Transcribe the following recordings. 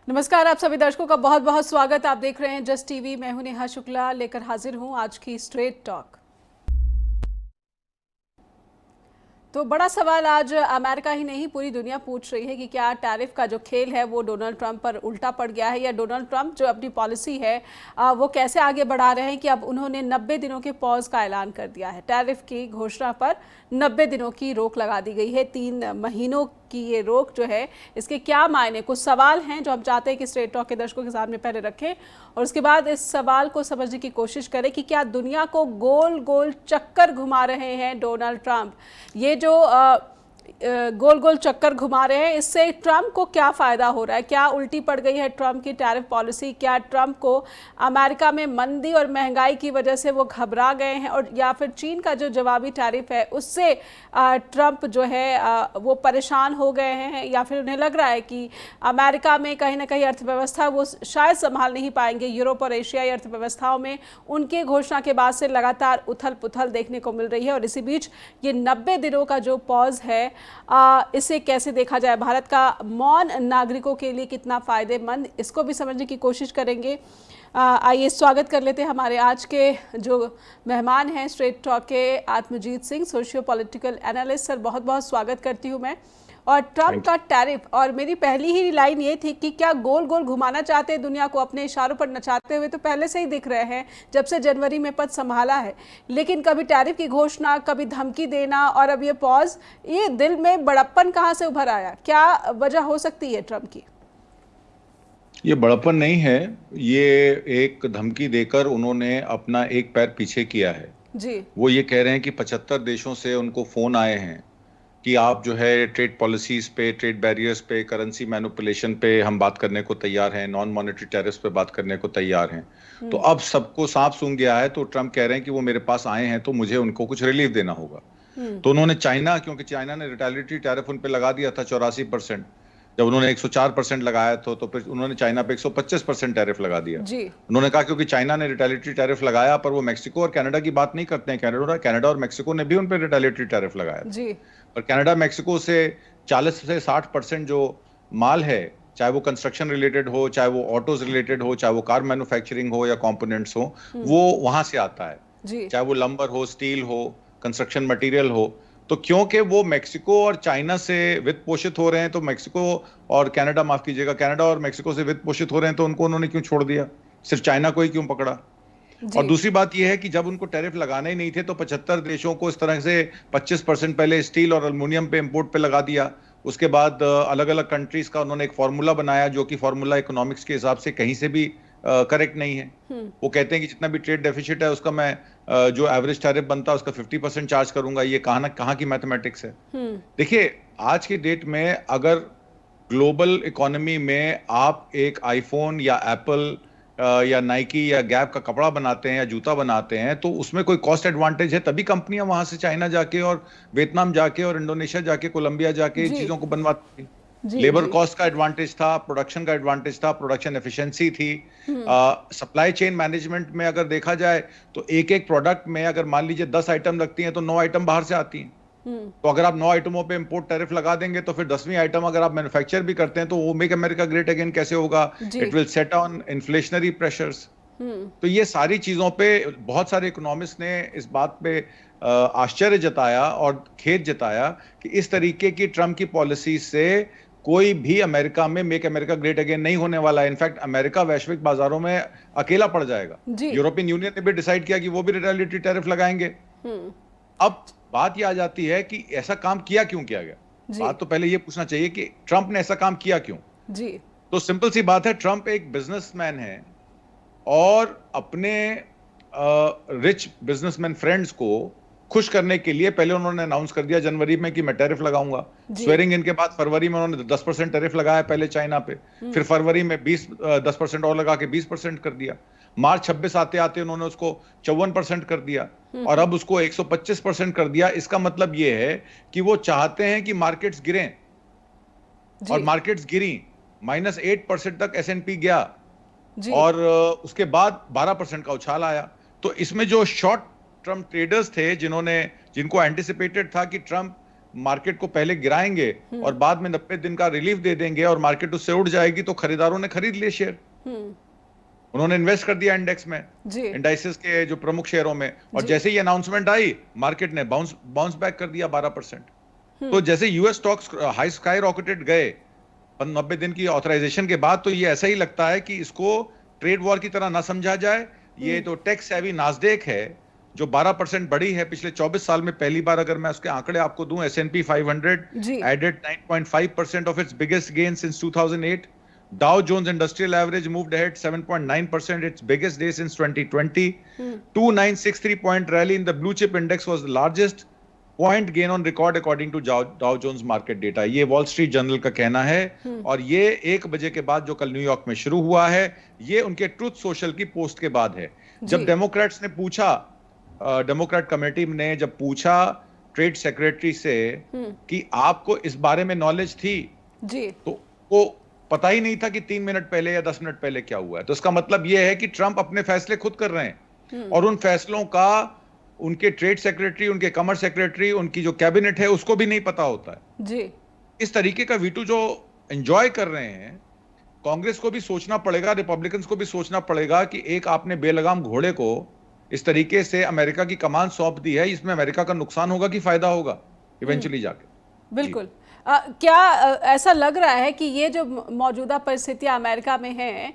नमस्कार, आप सभी दर्शकों का बहुत बहुत स्वागत। आप देख रहे हैं जस्ट टीवी। मैं हूं नेहा शुक्ला, लेकर हाजिर हूं आज की स्ट्रेट टॉक। तो बड़ा सवाल आज अमेरिका ही नहीं पूरी दुनिया पूछ रही है कि क्या टैरिफ का जो खेल है वो डोनाल्ड ट्रंप पर उल्टा पड़ गया है, या डोनाल्ड ट्रंप जो अपनी पॉलिसी है वो कैसे आगे बढ़ा रहे हैं कि अब उन्होंने 90 दिनों के पॉज का ऐलान कर दिया है। टैरिफ की घोषणा पर 90 दिनों की रोक लगा दी गई है। 3 महीनों की ये रोक जो है, इसके क्या मायने, कुछ सवाल हैं जो हम चाहते हैं कि स्ट्रेट टॉक के दर्शकों के सामने पहले रखें और उसके बाद इस सवाल को समझने की कोशिश करें कि क्या दुनिया को गोल गोल चक्कर घुमा रहे हैं डोनाल्ड ट्रंप। ये जो गोल गोल चक्कर घुमा रहे हैं, इससे ट्रंप को क्या फ़ायदा हो रहा है? क्या उल्टी पड़ गई है ट्रंप की टैरिफ पॉलिसी? क्या ट्रंप को अमेरिका में मंदी और महंगाई की वजह से वो घबरा गए हैं, और या फिर चीन का जो जवाबी टैरिफ है उससे ट्रंप जो है वो परेशान हो गए हैं, या फिर उन्हें लग रहा है कि अमेरिका में कहीं ना कहीं अर्थव्यवस्था वो शायद संभाल नहीं पाएंगे। यूरोप और एशियाई अर्थव्यवस्थाओं में उनके घोषणा के बाद से लगातार उथल पुथल देखने को मिल रही है, और इसी बीच ये 90 दिनों का जो पॉज है इसे कैसे देखा जाए, भारत का मौन नागरिकों के लिए कितना फ़ायदेमंद, इसको भी समझने की कोशिश करेंगे। आइए स्वागत कर लेते हैं हमारे आज के जो मेहमान हैं स्ट्रेट टॉक के, Atmajit Singh, socio political analyst. Sir बहुत बहुत स्वागत करती हूँ मैं। और ट्रंप का टैरिफ, और मेरी पहली ही लाइन ये थी कि क्या गोल गोल घुमाना चाहते हैं दुनिया को, अपने इशारों पर नचाते हुए तो पहले से ही दिख रहे हैं जब से जनवरी में पद संभाला है। लेकिन कभी टैरिफ की घोषणा, कभी धमकी देना, और अब ये पॉज, ये दिल में बड़प्पन कहाँ से उभर आया? क्या वजह हो सकती है ट्रंप की? ये बड़प्पन नहीं है, ये एक धमकी देकर उन्होंने अपना एक पैर पीछे किया है जी। वो ये कह रहे हैं कि 75 देशों से उनको फोन आए हैं कि आप जो है ट्रेड पॉलिसीज पे, ट्रेड बैरियर्स पे, करेंसी मैनिपुलेशन पे हम बात करने को तैयार हैं, नॉन मॉनेटरी टैरिफ्स पे बात करने को तैयार हैं। तो अब सबको सांप सूंघ गया है, तो ट्रंप कह रहे हैं कि वो मेरे पास आए हैं तो मुझे उनको कुछ रिलीफ देना होगा। तो उन्होंने चाइना, क्योंकि चाइना ने रिटेलिटरी टैरिफ उन पे लगा दिया था 84%, जब उन्होंने 104% लगाया था, तो फिर उन्होंने चाइना पे 125% टैरिफ लगा दिया। जी। उन्होंने कहा क्योंकि चाइना ने रिटेलिटरी टैरिफ लगाया, पर वो मेक्सिको और कनाडा की बात नहीं करते हैं। कनाडा और मेक्सिको ने भी उन पे रिटेलिटरी टैरिफ लगाया जी। और कनाडा मेक्सिको से 40 से 60% जो माल है, चाहे वो कंस्ट्रक्शन रिलेटेड हो, चाहे वो ऑटोज रिलेटेड हो, चाहे वो कार मैन्युफैक्चरिंग हो या कंपोनेंट्स हो, वो वहां से आता है। जी। चाहे वो लंबर हो, स्टील हो, कंस्ट्रक्शन मटेरियल हो। तो क्योंकि वो मेक्सिको और चाइना से वित्त पोषित हो रहे हैं, तो मेक्सिको और कनाडा, माफ कीजिएगा, कनाडा और मेक्सिको से वित्त पोषित हो रहे हैं, तो उनको उन्होंने क्यों छोड़ दिया? सिर्फ चाइना को ही क्यों पकड़ा? और दूसरी बात यह है कि जब उनको टैरिफ लगाने ही नहीं थे तो 75 देशों को इस तरह से 25% पहले स्टील और एल्युमिनियम पे इंपोर्ट पे लगा दिया। उसके बाद अलग अलग कंट्रीज का उन्होंने एक फॉर्मूला बनाया, जो कि फॉर्मूला इकोनॉमिक्स के हिसाब से कहीं से भी करेक्ट नहीं है। वो कहते हैं कि जितना भी ट्रेड डेफिसिट है उसका मैं जो एवरेज टैरिफ बनता है उसका 50% चार्ज करूंगा। ये कहाँ की मैथमेटिक्स है? देखिए, आज की डेट में अगर ग्लोबल इकोनॉमी में आप एक आईफोन या एप्पल या नाइकी या गैप का कपड़ा बनाते हैं या जूता बनाते हैं, तो उसमें कोई कॉस्ट एडवांटेज है, तभी कंपनियां वहां से चाइना जाके और वियतनाम जाके और इंडोनेशिया जाके, कोलंबिया जाके चीजों को बनवाती थी। लेबर कॉस्ट का एडवांटेज था, प्रोडक्शन का एडवांटेज था, प्रोडक्शन एफिशिएंसी थी। सप्लाई चेन मैनेजमेंट में अगर देखा जाए तो एक एक प्रोडक्ट में अगर मान लीजिए 10 आइटम लगती हैं तो 9 आइटम बाहर से आती हैं। तो अगर आप 9 आइटमों पे इंपोर्ट टैरिफ लगा देंगे तो फिर 10वीं आइटम अगर आप मैन्युफैक्चर भी करते हैं तो वो मेक अमेरिका ग्रेट अगेन कैसे होगा? It will set on inflationary pressures. तो ये सारी चीजों पे बहुत सारे इकोनॉमिस्ट ने इस बात पे आश्चर्य जताया और खेद जताया कि इस तरीके की ट्रंप की पॉलिसी से कोई भी अमेरिका में मेक अमेरिका ग्रेट अगेन नहीं होने वाला है। इनफैक्ट अमेरिका वैश्विक बाजारों में अकेला पड़ जाएगा। यूरोपियन यूनियन ने भी डिसाइड किया कि वो भी रिटेलिटरी टैरिफ लगाएंगे। अब बात यह आ जाती है कि ऐसा काम किया क्यों किया गया? बात तो पहले यह पूछना चाहिए कि ट्रंप ने ऐसा काम किया क्यों? जी। तो सिंपल सी बात है, ट्रंप एक बिजनेसमैन है और अपने रिच बिजनेसमैन फ्रेंड्स को खुश करने के लिए पहले उन्होंने अनाउंस कर दिया जनवरी में कि मैं टैरिफ लगाऊंगा। स्वेरिंग इन के बाद फरवरी में उन्होंने 10% टैरिफ लगाया पहले चाइना पे, फिर फरवरी में 10% और लगा के 20% कर दिया। मार्च 26 आते आते उन्होंने उसको 54% कर दिया और अब उसको 125% कर दिया। इसका मतलब यह है कि वो चाहते हैं कि मार्केट्स गिरें, और मार्केट्स गिरी, -8% तक S&P गया और उसके बाद 12% का उछाल आया। तो इसमें जो शॉर्ट टर्म ट्रेडर्स थे जिनको एंटिसिपेटेड था कि ट्रंप मार्केट को पहले गिराएंगे और बाद में 90 दिन का रिलीफ दे देंगे और मार्केट उससे उठ जाएगी, तो खरीदारों ने खरीद लिए शेयर, उन्होंने इन्वेस्ट कर दिया इंडेक्स में, इंडाइसेस के जो प्रमुख शेयरों में, और जैसे ही अनाउंसमेंट आई मार्केट ने बाउंस बैक कर दिया 12%। तो जैसे US stocks high sky rocketed गए 90 दिन की ऑथराइजेशन के बाद, तो ये ऐसा ही लगता है कि इसको ट्रेड वॉर की तरह ना समझा जाए। ये तो टैक्स हैवी नास्डेक है जो 12% बढ़ी है पिछले 24 साल में, पहली बार अगर मैं उसके आंकड़े आपको दूं, S&P 500 added 9.5% of its biggest gain since 2008. Dow Jones Industrial Average moved ahead 7.9%, its biggest day since 2020. 2963 point rally in the blue chip index was the largest point gain on record according to Dow Jones market data. ये wall street journal का कहना है, और ये 1 बजे के बाद जो कल न्यूयॉर्क में शुरू हुआ है, ये उनके ट्रुथ सोशल की पोस्ट के बाद है। जब डेमोक्रेट्स ने पूछा, डेमोक्रेट कमेटी ने जब पूछा ट्रेड सेक्रेटरी से कि आपको इस बारे में नॉलेज थी जी, तो वो पता ही नहीं था कि 3 मिनट पहले या 10 मिनट पहले क्या हुआ है। तो इसका मतलब यह है कि ट्रंप अपने फैसले खुद कर रहे हैं, और उन फैसलों का उनके ट्रेड सेक्रेटरी, उनके कमर्स सेक्रेटरी, उनकी जो कैबिनेट है उसको भी नहीं पता होता है जी। इस तरीके का वीटो जो एंजॉय कर रहे हैं, कांग्रेस को भी सोचना पड़ेगा, रिपब्लिकन्स को भी सोचना पड़ेगा कि एक आपने बेलगाम घोड़े को इस तरीके से अमेरिका की कमान सौंप दी है, इसमें अमेरिका का नुकसान होगा कि फायदा होगा इवेंचुअली जाके। बिल्कुल। क्या ऐसा लग रहा है कि ये जो मौजूदा परिस्थितियां अमेरिका में हैं,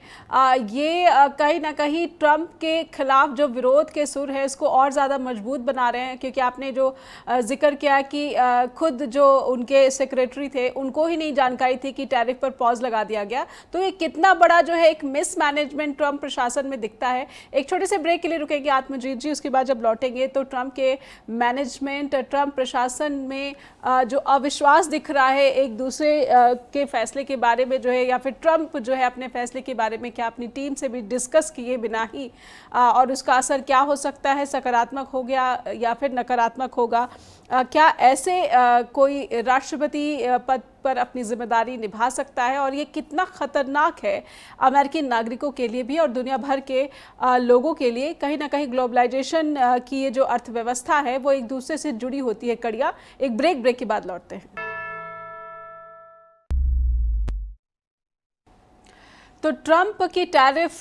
ये कहीं ना कहीं ट्रंप के खिलाफ जो विरोध के सुर है इसको और ज़्यादा मजबूत बना रहे हैं? क्योंकि आपने जो जिक्र किया कि खुद जो उनके सेक्रेटरी थे उनको ही नहीं जानकारी थी कि टैरिफ पर पॉज लगा दिया गया, तो ये कितना बड़ा जो है एक मिसमैनेजमेंट ट्रंप प्रशासन में दिखता है। एक छोटे से ब्रेक के लिए रुकेंगे आत्मजीत जी, उसके बाद जब लौटेंगे तो ट्रंप के मैनेजमेंट, ट्रंप प्रशासन में जो अविश्वास दिख रहा है एक दूसरे के फैसले के बारे में जो है, या फिर ट्रंप जो है अपने फैसले के बारे में क्या अपनी टीम से भी डिस्कस किए बिना ही, और उसका असर क्या हो सकता है, सकारात्मक हो गया या फिर नकारात्मक होगा। क्या ऐसे कोई राष्ट्रपति पद पर अपनी जिम्मेदारी निभा सकता है, और ये कितना खतरनाक है अमेरिकी नागरिकों के लिए भी और दुनिया भर के लोगों के लिए। कहीं ना कहीं ग्लोबलाइजेशन की ये जो अर्थव्यवस्था है वो एक दूसरे से जुड़ी होती है कड़ियाँ। एक ब्रेक के बाद लौटते हैं। तो ट्रंप की टैरिफ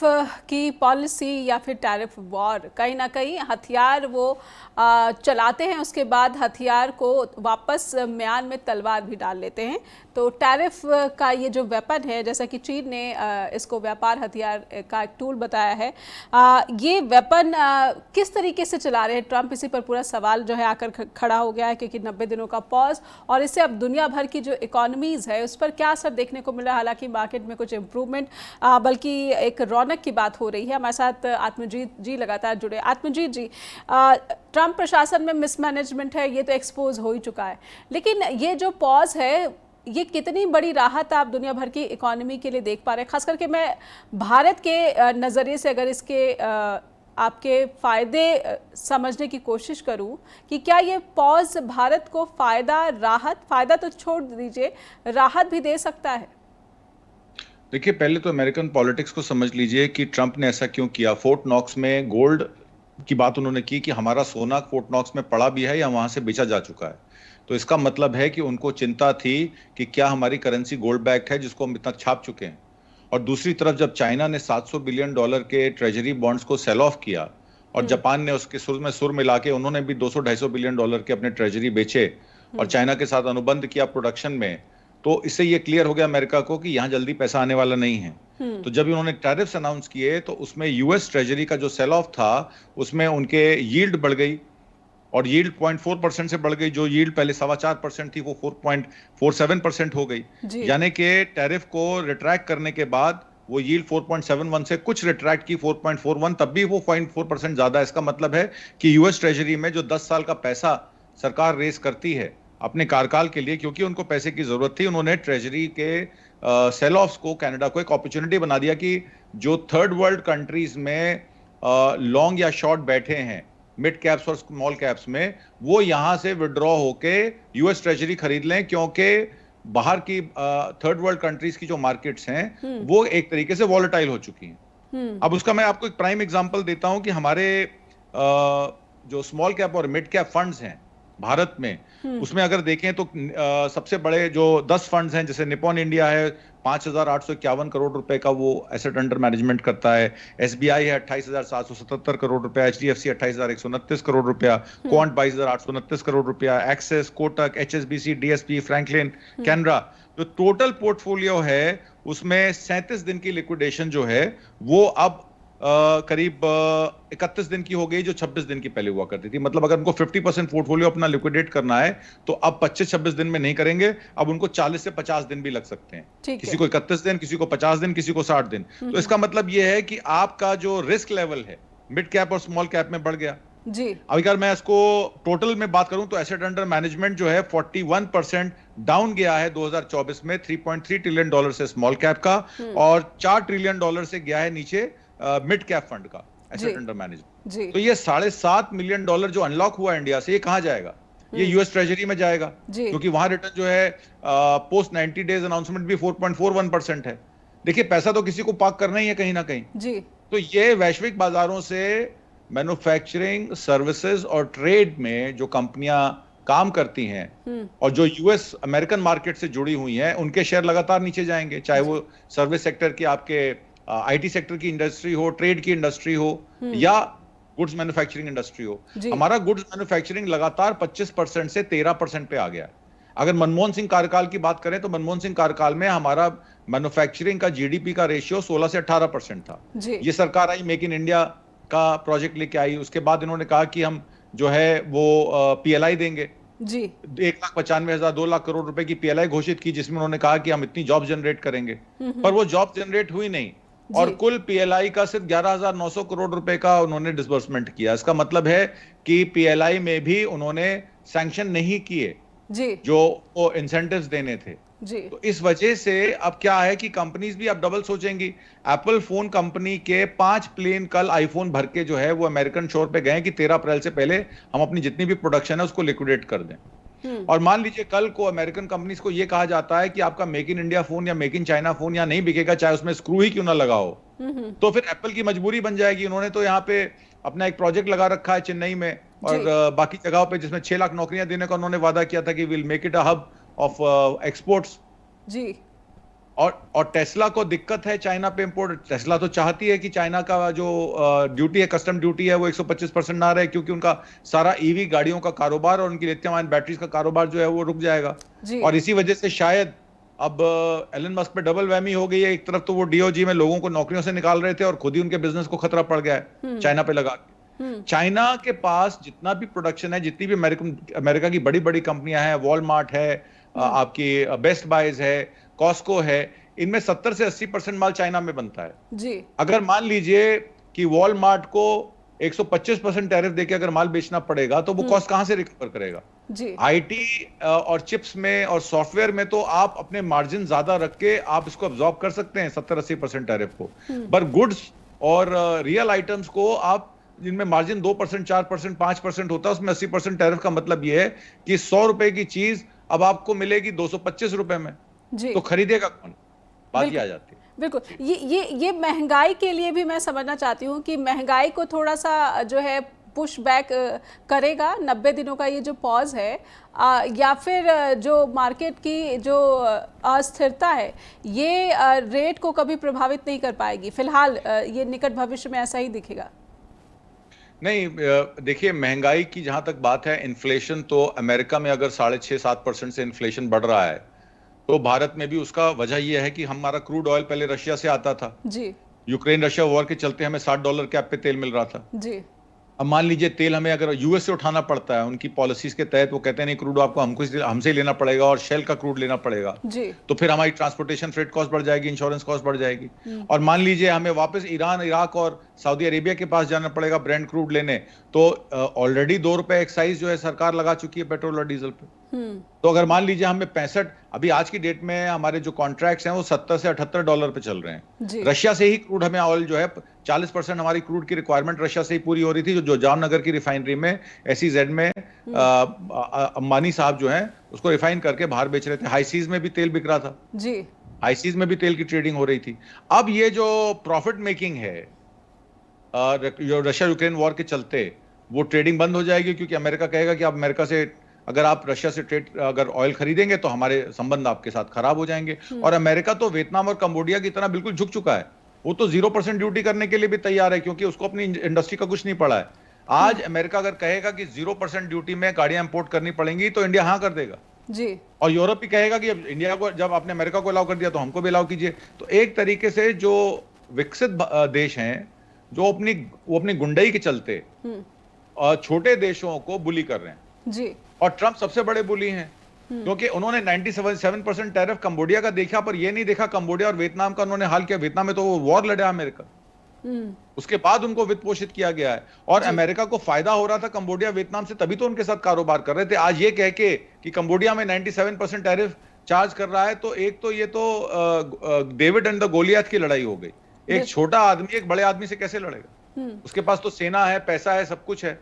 की पॉलिसी या फिर टैरिफ वॉर, कहीं ना कहीं हथियार वो चलाते हैं, उसके बाद हथियार को वापस म्यान में तलवार भी डाल लेते हैं। तो टैरिफ का ये जो वेपन है, जैसा कि चीन ने इसको व्यापार हथियार का एक टूल बताया है, ये वेपन किस तरीके से चला रहे हैं ट्रंप, इसी पर पूरा सवाल जो है आकर खड़ा हो गया है। क्योंकि 90 दिनों का पॉज और इससे अब दुनिया भर की जो इकोनॉमीज़ है उस पर क्या असर देखने को मिला। हालांकि मार्केट में कुछ इम्प्रूवमेंट, बल्कि एक रौनक की बात हो रही है। हमारे साथ आत्मजीत जी लगातार जुड़े। आत्मजीत जी, ट्रंप प्रशासन में मिसमैनेजमेंट है, ये तो एक्सपोज हो ही चुका है, लेकिन ये जो पॉज है ये कितनी बड़ी राहत आप दुनिया भर की इकोनॉमी के लिए देख पा रहे हैं? खास करके मैं भारत के नज़रिए से अगर इसके आपके फ़ायदे समझने की कोशिश करूं कि क्या ये पॉज भारत को फ़ायदा तो छोड़ दीजिए, राहत भी दे सकता है? देखिए, पहले तो अमेरिकन पॉलिटिक्स को समझ लीजिए कि ट्रंप ने ऐसा क्यों किया। फोर्ट नॉक्स में गोल्ड की बात उन्होंने की कि हमारा सोना फोर्ट नॉक्स में पड़ा भी है या वहां से बेचा जा चुका है। तो इसका मतलब है कि उनको चिंता थी कि क्या हमारी करेंसी गोल्ड बैक है जिसको हम इतना छाप चुके हैं। और दूसरी तरफ जब चाइना ने $700 बिलियन के ट्रेजरी बॉन्ड्स को सेल ऑफ किया और जापान ने उसके सुर में सुर मिला के उन्होंने भी $200-250 बिलियन के अपने ट्रेजरी बेचे और चाइना के साथ अनुबंध किया प्रोडक्शन में, तो इससे ये क्लियर हो गया अमेरिका को कि यहाँ जल्दी पैसा आने वाला नहीं है। तो जब उन्होंने टैरिफ्स अनाउंस किए तो उसमें यूएस ट्रेजरी का जो सेल ऑफ था उसमें उनके यील्ड बढ़ गई और यील्ड 0.4% से बढ़ गई। जो यील्ड पहले 4.25% थी वो 4.47% हो गई। यानी कि टैरिफ को रिट्रैक्ट करने के बाद वो यील्ड 4.71 से कुछ रिट्रैक्ट की 4.41, तब भी वो 0.4% ज्यादा। इसका मतलब है कि यूएस ट्रेजरी में जो 10 साल का पैसा सरकार रेस करती है अपने कार्यकाल के लिए, क्योंकि उनको पैसे की जरूरत थी, उन्होंने ट्रेजरी के सेल ऑफ्स को कनाडा को एक अपॉर्चुनिटी बना दिया कि जो थर्ड वर्ल्ड कंट्रीज में लॉन्ग या शॉर्ट बैठे हैं मिड कैप्स और स्मॉल कैप्स में, वो यहां से विड्रॉ होके यूएस ट्रेजरी खरीद लें, क्योंकि बाहर की थर्ड वर्ल्ड कंट्रीज की जो मार्केट्स हैं वो एक तरीके से वॉलेटाइल हो चुकी हैं। अब उसका मैं आपको एक प्राइम एग्जांपल देता हूं कि हमारे जो स्मॉल कैप और मिड कैप फंड्स हैं भारत में, उसमें अगर देखें तो सबसे बड़े जो 10 फंड्स हैं, जैसे निपॉन इंडिया है 5,851 करोड़ रुपए का वो एसेट अंडर मैनेजमेंट करता है, एसबीआई है 28,777 करोड़ रुपया, एचडीएफसी 28,129 करोड़ रुपया, क्वांट 22,829 करोड़ रुपया, axis, Kotak, HSBC, DSP, Franklin, Canara, जो टोटल पोर्टफोलियो है उसमें 37 दिन की लिक्विडेशन जो है वो अब करीब 31 दिन की हो गई, जो 26 दिन की पहले हुआ करती थी। मतलब अगर उनको 50% पोर्टफोलियो अपना लिक्विडेट करना है तो अब 25-26 दिन में नहीं करेंगे, अब उनको 40 से 50 दिन भी लग सकते हैं। किसी को 31 दिन, किसी को 50 दिन, किसी को 60 दिन। तो इसका मतलब यह है कि आपका जो रिस्क लेवल है मिड कैप और स्मॉल कैप में बढ़ गया जी। अब अगर मैं इसको टोटल में बात करूं तो एसेट अंडर मैनेजमेंट जो है 41% डाउन गया है 2024 में, 3.3 ट्रिलियन डॉलर से स्मॉल कैप का और 4 ट्रिलियन डॉलर से गया है नीचे मिड कैप फंड का एसेट अंडर मैनेजमेंट। तो ये $7.5 मिलियन जो अनलॉक हुआ इंडिया से, ये कहां जाएगा? ये यूएस ट्रेजरी में जाएगा, क्योंकि वहां रिटर्न जो है पोस्ट 90 डेज अनाउंसमेंट भी 4.41% है। देखिए पैसा तो किसी को पार्क करना ही है कहीं ना कहीं जी। तो ये वैश्विक बाजारों से मैन्युफैक्चरिंग, सर्विसेज और ट्रेड में जो कंपनियां काम करती हैं और जो यूएस अमेरिकन मार्केट से जुड़ी हुई हैं, उनके शेयर लगातार नीचे जाएंगे, चाहे वो सर्विस सेक्टर की, आपके आईटी सेक्टर की इंडस्ट्री हो, ट्रेड की इंडस्ट्री हो या गुड्स मैन्युफैक्चरिंग इंडस्ट्री हो। हमारा गुड्स मैन्युफैक्चरिंग लगातार 25% से 13% पे आ गया। अगर मनमोहन सिंह कार्यकाल की बात करें तो मनमोहन सिंह कार्यकाल में हमारा मैन्युफैक्चरिंग का जीडीपी का रेशियो 16 से 18% था। ये सरकार आई, मेक इन इंडिया का प्रोजेक्ट लेके आई, उसके बाद इन्होंने कहा कि हम जो है वो पीएलआई देंगे जी, 1,95,000 2 लाख करोड़ रुपए की पीएलआई घोषित की, जिसमें उन्होंने कहा कि हम इतनी जॉब जनरेट करेंगे, पर वो जॉब जनरेट हुई नहीं और कुल पीएलआई का सिर्फ 11,900 करोड़ रुपए का उन्होंने डिसबर्समेंट किया। इसका मतलब है कि पीएलआई में भी उन्होंने सैंक्शन नहीं किए जी, जो वो इंसेंटिव्स देने थे जी। तो इस वजह से अब क्या है कि कंपनीज भी अब डबल सोचेंगी। एप्पल फोन कंपनी के 5 प्लेन कल आईफोन भर के जो है वो अमेरिकन शोर पे गए कि 13 अप्रैल से पहले हम अपनी जितनी भी प्रोडक्शन है उसको लिक्विडेट कर दें। और मान लीजिए कल को अमेरिकन कंपनीज को ये कहा जाता है कि आपका मेक इन इंडिया फोन या मेक इन चाइना फोन या नहीं बिकेगा, चाहे उसमें स्क्रू ही क्यों ना लगाओ, तो फिर एप्पल की मजबूरी बन जाएगी। उन्होंने तो यहाँ पे अपना एक प्रोजेक्ट लगा रखा है चेन्नई में और बाकी जगहों पे, जिसमें 6 लाख नौकरियां देने का उन्होंने वादा किया था कि will make it a hub of exports ji. और टेस्ला को दिक्कत है चाइना पे इंपोर्ट। टेस्ला तो चाहती है कि चाइना का जो ड्यूटी है, कस्टम ड्यूटी है, वो 125% ना रहे, क्योंकि उनका सारा ईवी गाड़ियों का कारोबार और उनकी लिथियम आयन बैटरीज का कारोबार जो है वो रुक जाएगा जी। और इसी वजह से शायद अब एलन मस्क पे डबल वहमी हो गई है। एक तरफ तो वो डीओजी में लोगों को नौकरियों से निकाल रहे थे और खुद ही उनके बिजनेस को खतरा पड़ गया है चाइना पे लगा के। चाइना के पास जितना भी प्रोडक्शन है, जितनी भी अमेरिका की बड़ी बड़ी कंपनियां हैं, वॉलमार्ट है, आपकी बेस्ट बाइज है, कॉस्को है, इनमें 70 से 80% माल चाइना में बनता है जी। अगर मान लीजिए कि वॉलमार्ट को 125% टैरिफ देके अगर माल बेचना पड़ेगा तो वो कॉस्ट कहां से रिकवर करेगा जी। आईटी और चिप्स में और सॉफ्टवेयर में तो आप अपने मार्जिन ज्यादा रख के आप इसको अब्सॉर्ब कर सकते हैं 70-80% टैरिफ को, पर गुड्स और रियल आइटम्स को आप जिनमें मार्जिन 2%, 4%, 5% होता है, उसमें 80% टैरिफ का मतलब यह है कि 100 रुपए की चीज अब आपको मिलेगी 225 रुपए में जी। तो खरीदेगा कौन? बात आ जाती है। बिल्कुल, ये महंगाई के लिए भी मैं समझना चाहती हूँ कि महंगाई को थोड़ा सा जो है पुश बैक करेगा 90 दिनों का ये जो पॉज है, या फिर जो मार्केट की जो अस्थिरता है ये रेट को कभी प्रभावित नहीं कर पाएगी। फिलहाल ये निकट भविष्य में ऐसा ही दिखेगा। नहीं, देखिए महंगाई की जहां तक बात है, इन्फ्लेशन तो अमेरिका में अगर 6.5-7% से इन्फ्लेशन बढ़ रहा है तो भारत में भी उसका वजह यह है कि हमारा क्रूड ऑयल पहले रशिया से आता था जी। यूक्रेन रशिया वॉर के चलते हमें $60 कैप पे तेल मिल रहा था जी। अब मान लीजिए तेल हमें अगर यूएस से उठाना पड़ता है, उनकी पॉलिसीज के तहत वो कहते हैं नहीं, क्रूड आपको हमसे लेना पड़ेगा और शेल का क्रूड लेना पड़ेगा जी। तो फिर हमारी ट्रांसपोर्टेशन फ्रेट कॉस्ट बढ़ जाएगी, इंश्योरेंस कॉस्ट बढ़ जाएगी। और मान लीजिए हमें वापस ईरान, इराक और सऊदी अरेबिया के पास जाना पड़ेगा ब्रेंट क्रूड लेने, तो ऑलरेडी $2 एक्साइज जो है सरकार लगा चुकी है पेट्रोल और डीजल पे। तो अगर मान लीजिए हमें 65, अभी आज की डेट में हमारे जो कॉन्ट्रैक्ट्स हैं वो $70 से $78 पे चल रहे हैं। रशिया से ही क्रूड हमें ऑयल जो है 40% हमारी क्रूड की रिक्वायरमेंट रशिया से ही पूरी हो रही थी, जो जामनगर की रिफाइनरी में SEZ में अंबानी साहब जो हैं उसको रिफाइन करके बाहर बेच रहे थे। हाईसीज में भी तेल बिक रहा था जी, हाईसीज में भी तेल की ट्रेडिंग हो रही थी। अब ये जो प्रॉफिट मेकिंग है जो रशिया यूक्रेन वॉर के चलते, वो ट्रेडिंग बंद हो जाएगी, क्योंकि अमेरिका कहेगा कि आप अमेरिका से अगर आप रशिया से अगर ऑयल खरीदेंगे तो हमारे संबंध आपके साथ खराब हो जाएंगे। और अमेरिका तो वियतनाम और कंबोडिया की तरह बिल्कुल झुक चुका है, वो तो 0% ड्यूटी करने के लिए भी तैयार है, क्योंकि उसको अपनी इंडस्ट्री का कुछ नहीं पड़ा है। आज अमेरिका अगर कहेगा कि 0% ड्यूटी में गाड़ियां इंपोर्ट करनी पड़ेंगी तो इंडिया हाँ कर देगा जी। और यूरोप भी कहेगा कि अब इंडिया को, जब आपने अमेरिका को अलाउ कर दिया तो हमको भी अलाउ कीजिए। तो एक तरीके से जो विकसित देश हैं, जो अपनी गुंडई के चलते छोटे देशों को बुली कर रहे हैं जी। और ट्रंप सबसे बड़े बुली हैं, क्योंकि उन्होंने 97% टैरिफ कंबोडिया का देखा, पर ये नहीं देखा कंबोडिया और वियतनाम का उन्होंने हाल किया। वियतनाम में तो वो वॉर लड़ा अमेरिका, उसके बाद उनको वित्त पोषित किया गया है और अमेरिका को फायदा हो रहा था कंबोडिया वियतनाम से, तभी तो उनके साथ कारोबार कर रहे थे। आज ये कह के कि कंबोडिया में 97% टैरिफ चार्ज कर रहा है, तो एक तो ये तो डेविड एंड द गोलियत की लड़ाई हो गई। एक छोटा आदमी एक बड़े आदमी से कैसे लड़ेगा? उसके पास तो सेना है, पैसा है, सब कुछ है।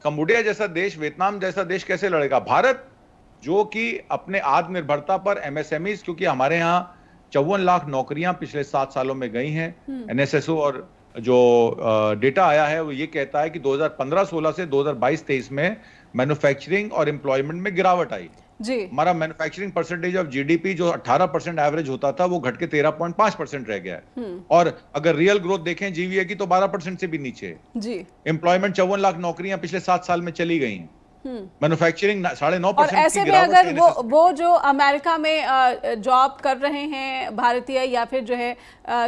कंबोडिया जैसा देश, वियतनाम जैसा देश कैसे लड़ेगा? भारत जो कि अपने आत्मनिर्भरता पर एमएसएमईज, क्योंकि हमारे यहाँ 54 लाख नौकरियां पिछले 7 सालों में गई हैं। एनएसएसओ और जो डेटा आया है वो ये कहता है कि 2015-16 से 2022-23 में मैन्युफैक्चरिंग और एम्प्लॉयमेंट में गिरावट आई जी। हमारा मैन्युफैक्चरिंग परसेंटेज ऑफ जीडीपी जो 18% एवरेज होता था वो घट के 13.5% रह गया है। और अगर रियल ग्रोथ देखें जीवीए की तो 12% से भी नीचे है जी। एम्प्लॉयमेंट 54 लाख नौकरियां पिछले 7 साल में चली गई हैं। मैन्युफैक्चरिंग 9.5%। और ऐसे में अगर वो जो अमेरिका में जॉब कर रहे हैं भारतीय या फिर जो है